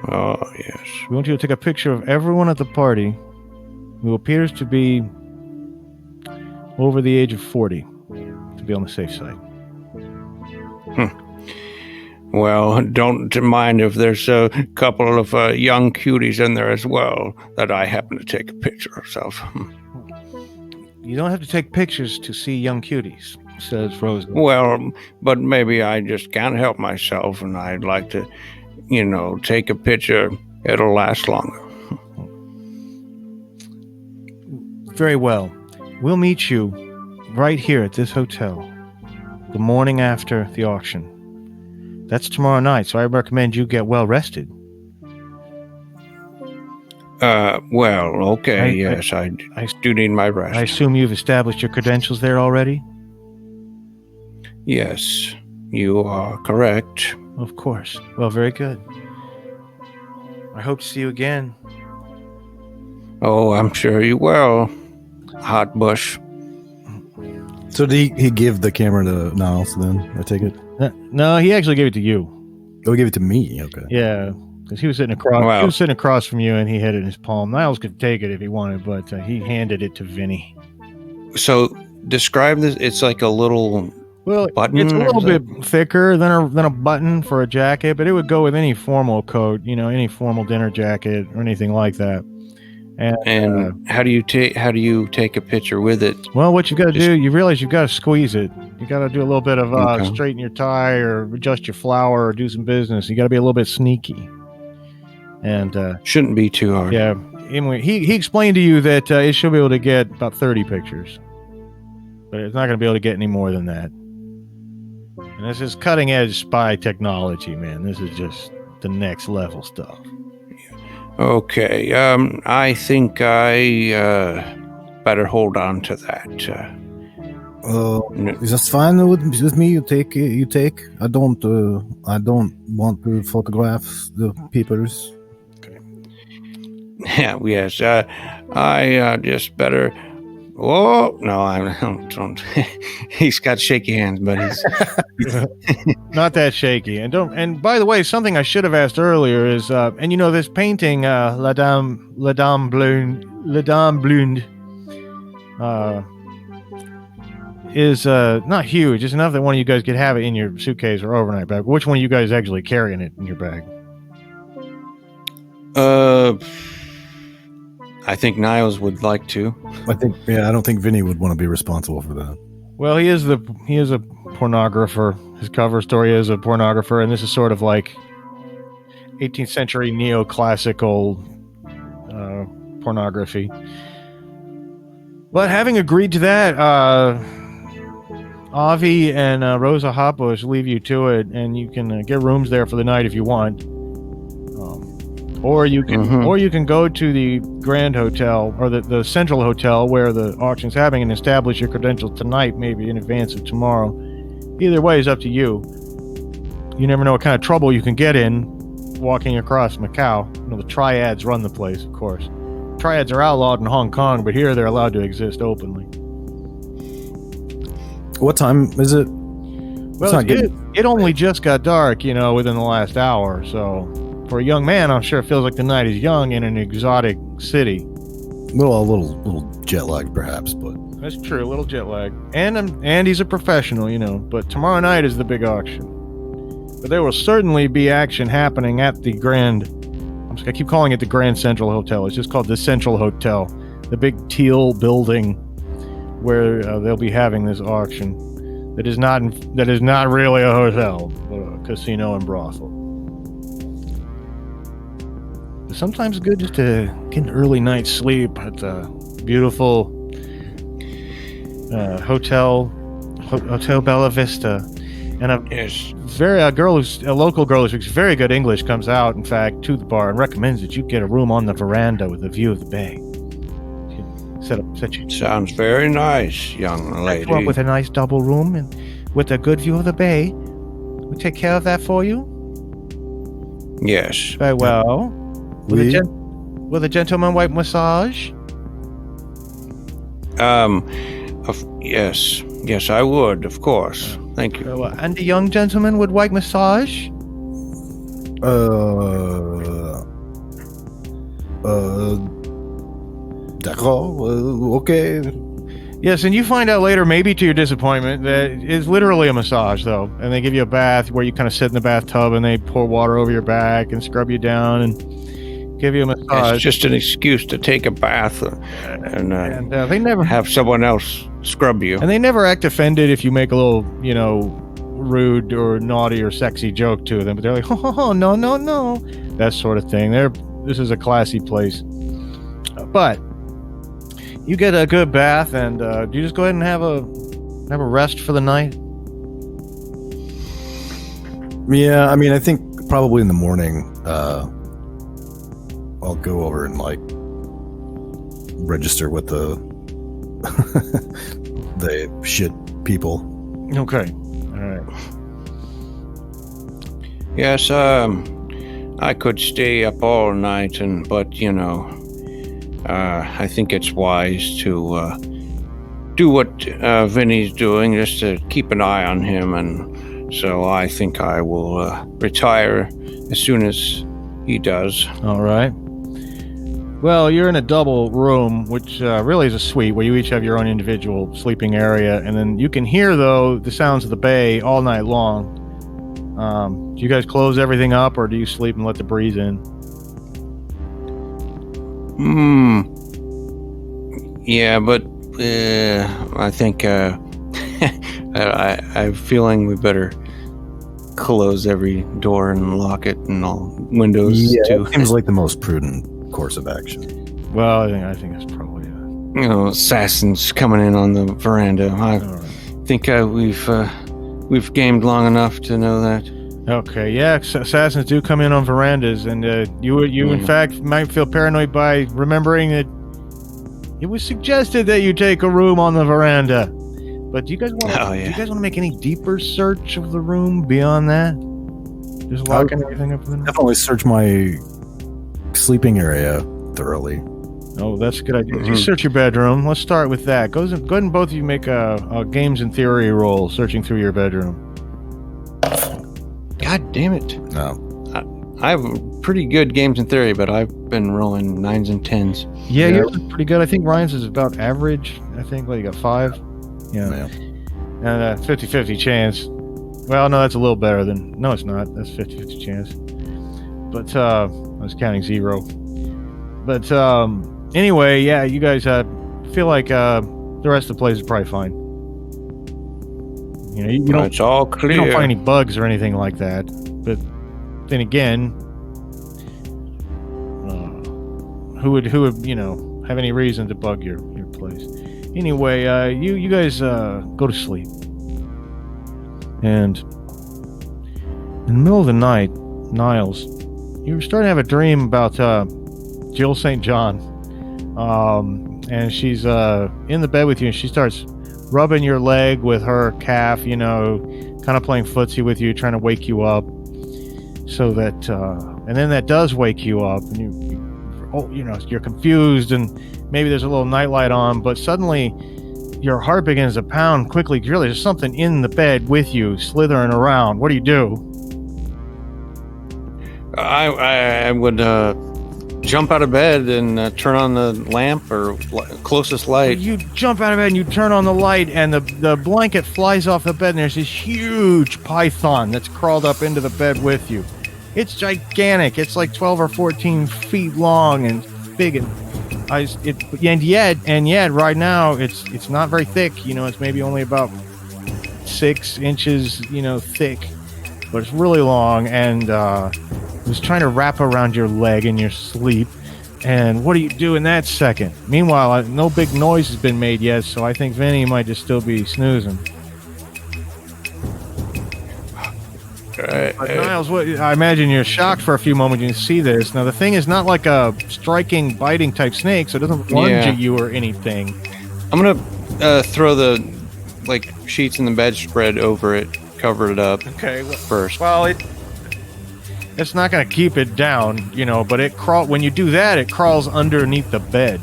Oh, yes. We want you to take a picture of everyone at the party who appears to be over the age of 40, to be on the safe side. Well, don't mind if there's a couple of young cuties in there as well that I happen to take a picture of. You don't have to take pictures to see young cuties, says Rosa. Well, but maybe I just can't help myself, and I'd like to, take a picture. It'll last longer. Very well. We'll meet you right here at this hotel the morning after the auction. That's tomorrow night, so I recommend you get well rested. Well, okay, yes, I do need my rest. I assume you've established your credentials there already? Yes, you are correct. Of course. Well, very good. I hope to see you again. Oh, I'm sure you will. Hot bush. So did he give the camera to Niles then? I take it? No, he actually gave it to you. Oh, he gave it to me. Okay. Yeah, because he was sitting across. Wow. He was sitting across from you, and he had it in his palm. Niles could take it if he wanted, but he handed it to Vinny. So describe this. It's like a little button. It's a little bit thicker than a button for a jacket, but it would go with any formal coat, any formal dinner jacket or anything like that. And how do you take a picture with it? Well, what you got to do, you realize you've got to squeeze it. You got to do a little bit of Okay. straighten your tie or adjust your flower or do some business. You got to be a little bit sneaky. And Shouldn't be too hard. yeah, anyway, he explained to you that it should be able to get about 30 pictures, but it's not going to be able to get any more than that. And this is cutting edge spy technology, man. This is just the next level stuff. Okay. I think I better hold on to that. Is that fine with me? You take. I don't want to photograph the papers. Yeah. Yes. I just better. Oh no! I don't. He's got shaky hands, but he's Not that shaky. And by the way, something I should have asked earlier is, this painting, La Dame Blonde, is not huge. It's enough that one of you guys could have it in your suitcase or overnight bag. Which one of you guys is actually carrying it in your bag? I think Niles would like to. I don't think Vinny would want to be responsible for that. Well, he is a pornographer. His cover story is a pornographer, and this is sort of like 18th century neoclassical pornography. But having agreed to that, Avi and Rosa Hopbush leave you to it, and you can get rooms there for the night if you want. Or you can go to the Grand Hotel or the Central Hotel where the auction's happening and establish your credentials tonight, maybe in advance of tomorrow. Either way is up to you. You never know what kind of trouble you can get in walking across Macau. The triads run the place, of course. Triads are outlawed in Hong Kong, but here they're allowed to exist openly. What time is it? Well, it only just got dark, within the last hour, so for a young man, I'm sure it feels like the night is young in an exotic city. Well, a little jet lag, perhaps, but That's true, a little jet lag. And he's a professional, but tomorrow night is the big auction. But there will certainly be action happening at the I keep calling it the Grand Central Hotel. It's just called the Central Hotel, the big teal building where they'll be having this auction. That is not really a hotel, but a casino and brothel. Sometimes it's good just to get an early night's sleep at the beautiful Hotel Bella Vista, and a local girl who speaks very good English comes out, in fact, to the bar and recommends that you get a room on the veranda with a view of the bay. Sounds very nice, young lady. Set you up with a nice double room and with a good view of the bay. We take care of that for you. Yes. Very well. Will the gentleman wipe massage? Yes, I would, of course. Thank you. And the young gentleman would wipe massage? D'accord. Okay. Yes, and you find out later, maybe to your disappointment, that it's literally a massage, though. And they give you a bath where you kind of sit in the bathtub and they pour water over your back and scrub you down and give you a massage. It's just an excuse to take a bath and they never have someone else scrub you. And they never act offended if you make a little, rude or naughty or sexy joke to them. But they're like, oh, no, no, no. That sort of thing. This is a classy place. But you get a good bath, and do you just go ahead and have a rest for the night? Yeah, I mean, I think probably in the morning, I'll go over and register with the the shit people. Okay, all right. Yes, I could stay up all night, but I think it's wise to do what Vinny's doing, just to keep an eye on him, and so I think I will retire as soon as he does. All right. Well, you're in a double room, which really is a suite where you each have your own individual sleeping area, and then you can hear, though, the sounds of the bay all night long. Do you guys close everything up, or do you sleep and let the breeze in? Yeah, but I think I'm feeling we better close every door and lock it and all windows too. Seems like the most prudent course of action. Well, I think that's probably assassins coming in on the veranda. I think we've gamed long enough to know that. Okay, yeah, assassins do come in on verandas, and you in fact might feel paranoid by remembering that it was suggested that you take a room on the veranda. But do you guys want to make any deeper search of the room beyond that? Just locking everything up? Definitely search my sleeping area thoroughly. Oh, that's a good idea. You search your bedroom. Let's start with that. Go ahead and both of you make a games and theory roll, searching through your bedroom. God damn it. No. I have pretty good games in theory, but I've been rolling 9s and 10s. Yeah, yours is pretty good. I think Ryan's is about average. I think, you got 5? Yeah. And 50-50 chance. Well, no, that's a little better than... No, it's not. That's 50-50 chance. But I was counting 0. But anyway, yeah, you guys feel like the rest of the place is probably fine. You don't, it's all clear. You don't find any bugs or anything like that. But then again, who would have any reason to bug your place? Anyway, you guys go to sleep, and in the middle of the night, Niles, you're starting to have a dream about Jill St. John, and she's in the bed with you, and she starts rubbing your leg with her calf, kind of playing footsie with you, trying to wake you up, so that and then that does wake you up, and you're confused, and maybe there's a little nightlight on, but suddenly your heart begins to pound quickly. Really, there's something in the bed with you, slithering around. What do you do? I would jump out of bed and turn on the lamp or closest light. You jump out of bed and you turn on the light, and the blanket flies off the bed, and there's this huge python that's crawled up into the bed with you. It's gigantic. It's like 12 or 14 feet long and big, and yet right now it's not very thick. It's maybe only about 6 inches, thick, but it's really long, and it was trying to wrap around your leg in your sleep. And what do you do in that second? Meanwhile, no big noise has been made yet, so I think Vinny might just still be snoozing. But Niles, I imagine you're shocked for a few moments when you see this. Now, the thing is not like a striking, biting type snake, so it doesn't lunge at you or anything. I'm going to throw the sheets in the bedspread over it, cover it up first. Well, it's not going to keep it down, but when you do that, it crawls underneath the bed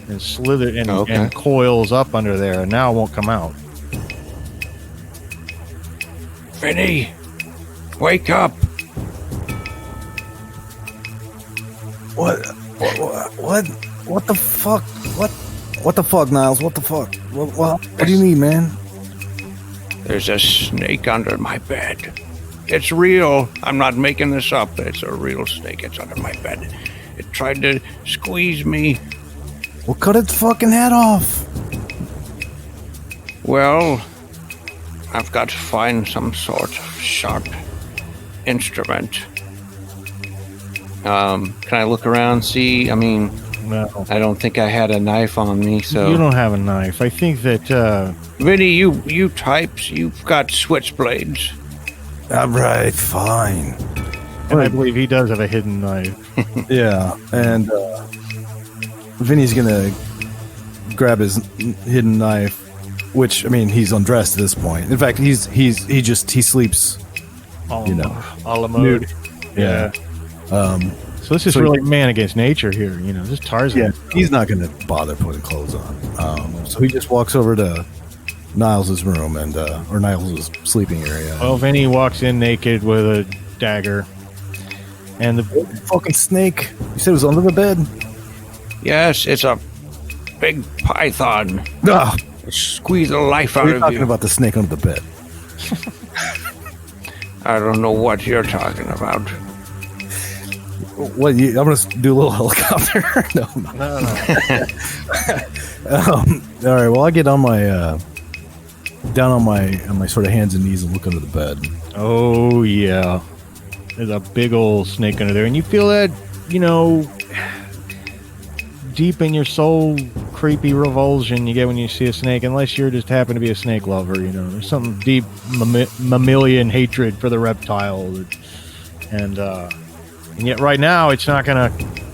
and slithers and coils up under there, and now it won't come out. Vinny, wake up! What the fuck? What the fuck, Niles? What the fuck? What do you need, man? There's a snake under my bed. It's real. I'm not making this up. It's a real snake. It's under my bed. It tried to squeeze me. Well, cut its fucking head off. Well, I've got to find some sort of sharp instrument. Can I look around, see? I mean, No. I don't think I had a knife on me, so... You don't have a knife. I think that, Vinny, you types, you've got switchblades. All right, fine. and I believe he does have a hidden knife. Yeah, and Vinny's gonna grab his hidden knife, which I mean he's undressed at this point. In fact, he sleeps. You know, a la mode. nude. Yeah. So this is really man against nature here. You know, just Tarzan. Yeah, he's not gonna bother putting clothes on. So he just walks over to Niles's room and or Niles's sleeping area. Well, Vinny walks in naked with a dagger, and the Fucking snake! You said it was under the bed. Yes, it's a big python. Ah, Squeeze the life out we're of talking you. about the snake under the bed. I don't know what you're talking about. What? I'm gonna do a little helicopter. No. All right. Well, I get on my down on my sort of hands and knees and look under the bed. oh yeah, there's a big old snake under there, and you feel that, you know, deep in your soul, creepy revulsion you get when you see a snake, unless you're just happen to be a snake lover. You know, there's some deep mammalian hatred for the reptile, and yet right now it's not gonna,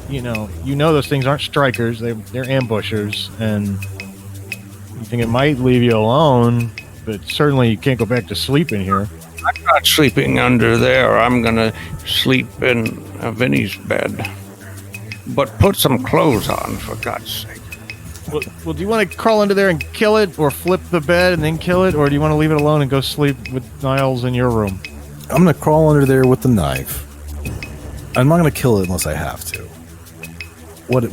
you know those things aren't strikers, they're ambushers, and you think it might leave you alone, but certainly you can't go back to sleep in here. I'm not sleeping under there. I'm gonna sleep in Vinny's bed. But put some clothes on, for God's sake. Well, do you want to crawl under there and kill it, or flip the bed and then kill it, or do you want to leave it alone and go sleep with Niles in your room? I'm gonna crawl under there with the knife. I'm not gonna kill it unless I have to. What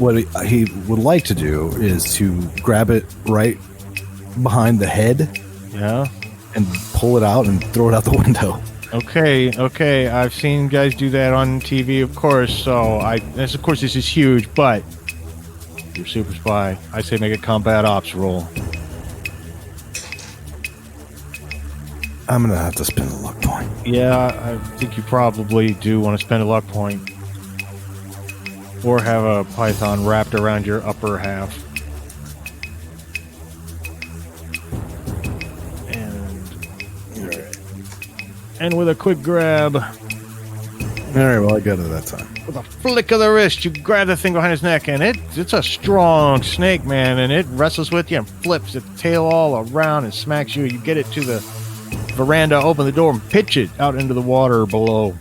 he would like to do is to grab it right behind the head Yeah. and pull it out and throw it out the window. Okay. I've seen guys do that on TV, of course. So of course, this is huge, but you're super spy. I say make a combat ops roll. I'm gonna have to spend a luck point. Yeah, I think you probably do want to spend a luck point, or have a python wrapped around your upper half. And with a quick grab, All right, well I got it that time. with a flick of the wrist, you grab the thing behind his neck, and it's a strong snake, man, and it wrestles with you and flips its tail all around and smacks you. You get it to the veranda, open the door, and pitch it out into the water below.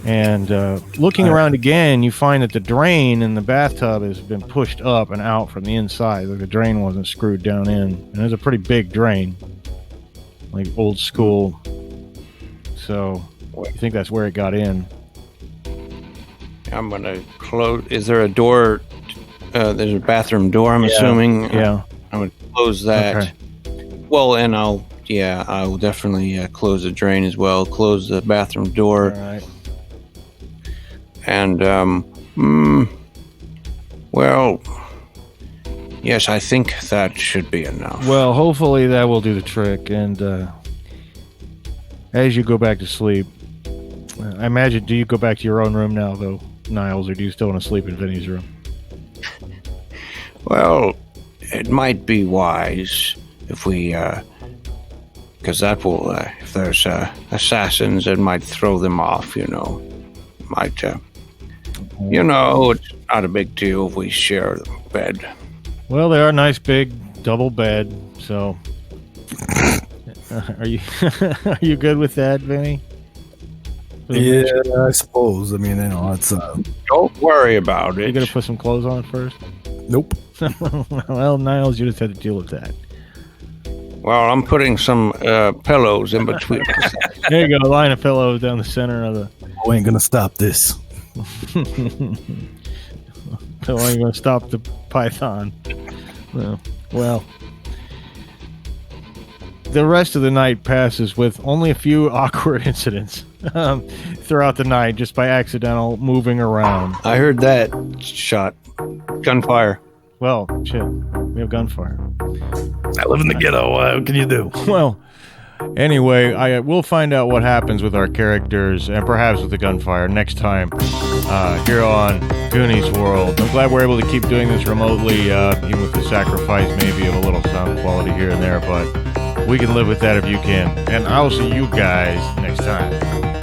And looking around again, you find that the drain in the bathtub has been pushed up and out from the inside. The drain wasn't screwed down in. And it's a pretty big drain, like old school. So you think that's where it got in? I'm gonna close. Is there a door? There's a bathroom door, I'm assuming. Yeah. I'm gonna close that. Okay. Well, and I'll definitely close the drain as well. Close the bathroom door. All right. And, well, yes, I think that should be enough. Well, hopefully that will do the trick. And as you go back to sleep, I imagine, do you go back to your own room now, though, Niles, or do you still want to sleep in Vinny's room? Well, it might be wise if we, because that will, if there's assassins, it might throw them off, you know. Might, it's not a big deal if we share the bed. Well, they are a nice big double bed, so are you are you good with that, Vinny? Yeah, I suppose. I mean, it's Don't worry about You it. gonna put some clothes on first? nope. Well, Niles, you just had to deal with that. Well, I'm putting some pillows in between. There you go, a line of pillows down the center of the. I ain't gonna stop this. So I'm going to stop the python. Well, the rest of the night passes with only a few awkward incidents throughout the night, just by accidental moving around. I heard that shot. Gunfire. Well, shit, we have gunfire. I live in the ghetto. What can you do? Well, anyway, we'll find out what happens with our characters and perhaps with the gunfire next time here on Goonies World. I'm glad we're able to keep doing this remotely, even with the sacrifice maybe of a little sound quality here and there, but we can live with that if you can. And I'll see you guys next time.